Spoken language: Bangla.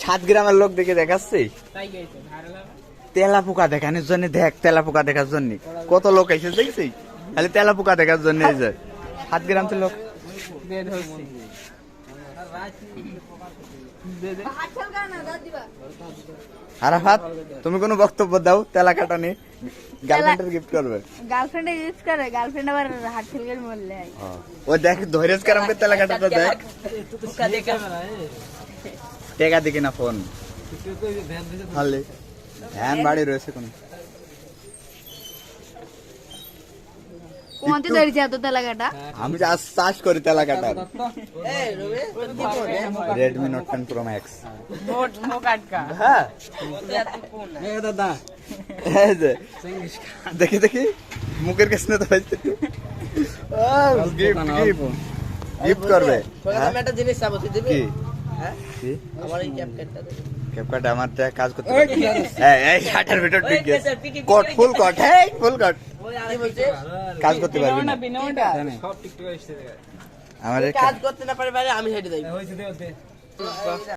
7 গ্রামের লোক দেখে দেখাচ্ছে তেলা পোকা দেখানোর জন্য। দেখ তেলা পোকা দেখার জন্য কত লোক এসে দেখছি, খালি তেলা পোকা দেখার জন্য এই যে 7 গ্রাম তো লোক। আরাফাত, তুমি কোনো বক্তব্য দাও তেলা কাটা নিয়ে? গার্লফ্রেন্ডের গিফট করবে? গার্লফ্রেন্ডে গিফট করে, গার্লফ্রেন্ড আবার হাত ফেলকে বললে ও দেখ ধৈর্য কারামকে তেলা কাটাটা দেখ। টেকা দেখি না ফোন হালে ধ্যান বাড়ি রয়েছে কোন কোনতে ধরেছে এত তেলাকাটা? আমি যে চাষ করি তেলা কাটার। Redmi Note 10 Pro Max। হ্যাঁ দাদা এই যে দেখি দেখি মুখের কাছে তো হইছে গিফট করবে। আমি একটা জিনিস চাবো, তুই দিবি? কি হ্যাঁ, কি আমার এই ক্যাপকাটটা দে। ক্যাপকাট আমার তো কাজ করতে এই শাটার ভিতর ঠিক গেছে কট ফুল কট এই ফুল কট কি বলছিস? কাজ করতে পারবি না সব টিকটক এসে আমাদের কাজ করতে না পারে বাইরে আমি হেঁটে যাই।